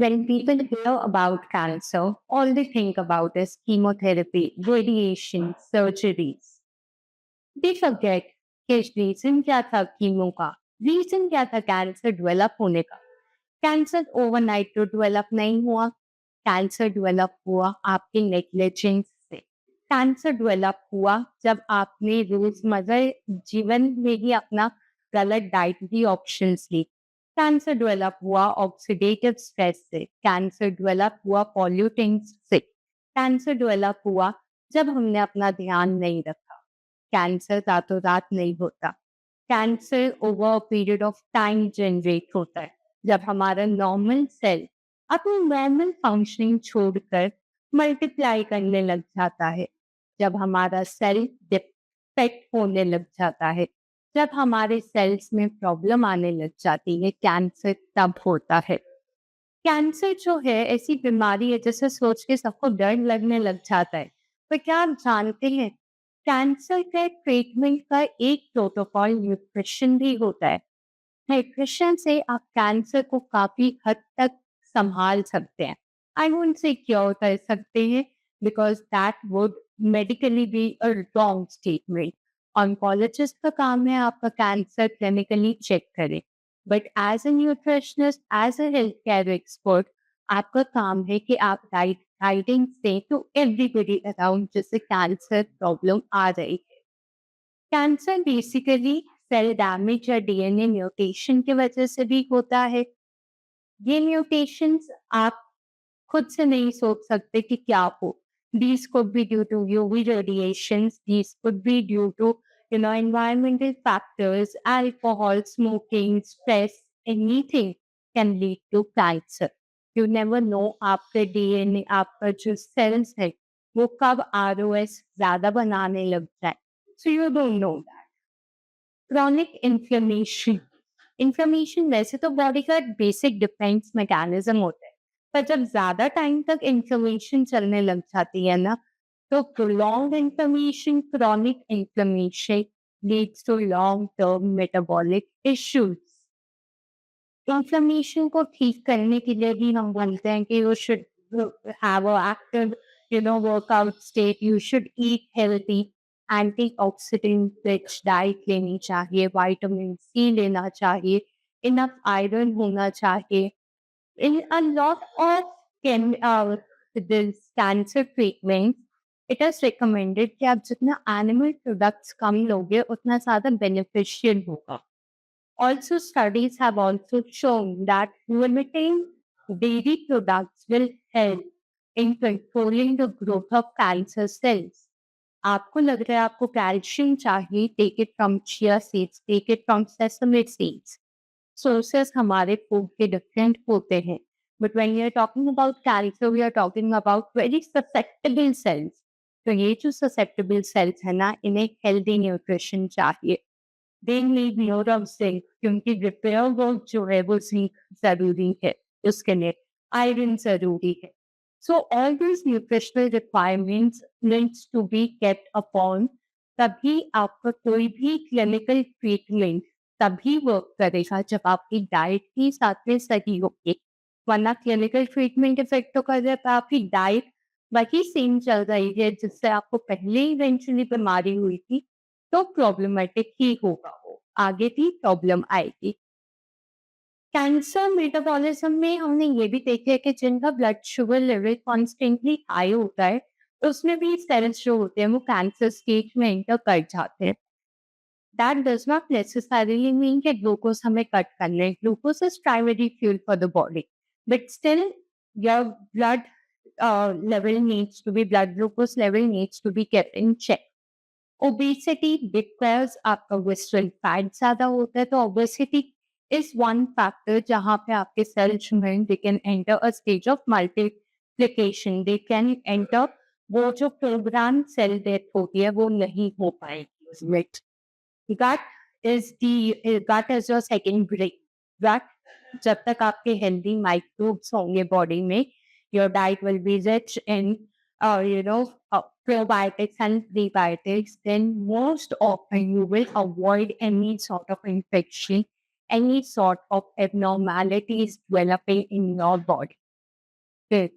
When people hear about cancer, all they think about is chemotherapy, radiation, surgeries. They forget कि reason क्या था chemo का, reason क्या था कैंसर डेवलप होने का। कैंसर ओवरनाइट तो डेवलप नहीं हुआ। कैंसर डेवलप हुआ आपके नेग्लिजेंस से। कैंसर डेवलप हुआ जब आपने रोजमर्रा जीवन में ही अपना गलत डाइटरी ऑप्शंस ली। कैंसर डेवलप हुआ ऑक्सीडेटिव स्ट्रेस से। कैंसर डेवलप हुआ पॉल्यूटेंट्स से। कैंसर डेवलप हुआ जब हमने अपना ध्यान नहीं रखा। कैंसर रातों रात नहीं होता। Cancer over period of time generate होता है जब हमारा नॉर्मल सेल अपनी नॉर्मल फंक्शनिंग छोड़कर मल्टीप्लाई करने लग जाता है, जब हमारा सेल डिफेक्ट होने लग जाता है, जब हमारे सेल्स में प्रॉब्लम आने लग जाती है, कैंसर तब होता है। कैंसर जो है ऐसी बीमारी है जैसे सोच के सबको डर लगने लग जाता है। पर क्या आप जानते हैं कैंसर के ट्रीटमेंट का एक प्रोटोकॉल न्यूट्रिशन भी होता है। न्यूट्रिशन से आप कैंसर को काफी हद तक संभाल सकते हैं। आई वोंट से क्योर कर सकते हैं because that would medically be a wrong statement. Oncologist का काम है आपका कैंसर क्लिनिकली चेक करे, but as a nutritionist, as a health care expert, आपका काम है कि आप गाइडिंग दें टू एवरीबडी अराउंड जिससे कैंसर प्रॉब्लम आ रही है। कैंसर बेसिकली सेल डैमेज या डीएनए म्यूटेशन की वजह से भी होता है। ये म्यूटेशंस आप खुद से नहीं सोच सकते कि क्या हो। These could be due to UV radiations. These could be due to, environmental factors, alcohol, smoking, stress, anything can lead to cancer. You never know आपके डीएनए, आपका जो सेल्स है, वो कब आरओएस ज्यादा बनाने लग जाए। So you don't know that. Chronic inflammation. Inflammation वैसे तो बॉडी का बेसिक डिफेंस मैकेनिज्म होता है, पर जब ज्यादा टाइम तक इन्फ्लेमेशन चलने लग जाती है ना, तो prolong inflammation, chronic inflammation leads to long term metabolic issues. Inflammation को ठीक करने के लिए भी हम बोलते हैं कि you should have a active workout state, you should eat healthy, antioxidant rich diet लेनी चाहिए, विटामिन सी लेना चाहिए, इनफ आयरन होना चाहिए। In a lot of this cancer treatment it is recommended कि आप जितना एनिमल प्रोडक्ट्स कम लोगे उतना ज्यादा बेनिफिशियल होगा। Also, studies have also shown that limiting dairy products will help in controlling the growth of cancer cells. आपको लग रहा है आपको कैल्शियम चाहिए, take it from chia seeds, take it from sesame seeds. Sources हमारे food के different होते हैं, but when we are talking about cancer we are talking about very susceptible cells. तो ये जो ससेप्टेबल सेल्स है ना, इन्हें हेल्दी न्यूट्रिशन चाहिए। They need more of zinc क्योंकि रिपेयर वर्क जो है वो जिंक जरूरी है, उसके लिए आयरन जरूरी है। So all this nutritional requirements needs to be kept upon, तभी आपका कोई भी क्लिनिकल ट्रीटमेंट तभी वर्क करेगा जब आपकी डाइट ही साथ में सही होगी। वरना क्लिनिकल ट्रीटमेंट इफेक्ट तो कर रहा है पर आपकी डाइट वही सेम चल रही है जिससे आपको पहले इवेंचुअली बीमारी हुई थी, तो प्रॉब्लमेटिक ही होगा वो, आगे भी प्रॉब्लम आएगी। कैंसर मेटाबॉलिज्म में हमने ये भी देखा है कि जिनका blood sugar level constantly high होता है, उसमें भी सेल्स जो होते हैं वो कैंसर स्टेज में एंटर कर जाते हैं। That does not necessarily mean कि ग्लूकोज हमें कट करना है। Glucose is primary fuel for the body, but still your blood level needs to be, blood glucose level needs to be kept in check. Obesity because आपका विस्ट्रल fat ज्यादा होता है, तो obesity is one factor जहाँ पे आपके cell जो हैं they can enter a stage of multiplication, they can enter, वो जो प्रोग्राम सेल डेथ होती है वो नहीं हो पाएगी उसमें। गट गट इज योर सेकेंड ब्रेन। गट जब तक आपके हेल्दी माइक्रोब्स होंगे बॉडी में, your diet will be rich in probiotics and prebiotics, then most often you will avoid any sort of infection, any sort of abnormalities developing in your body. फिर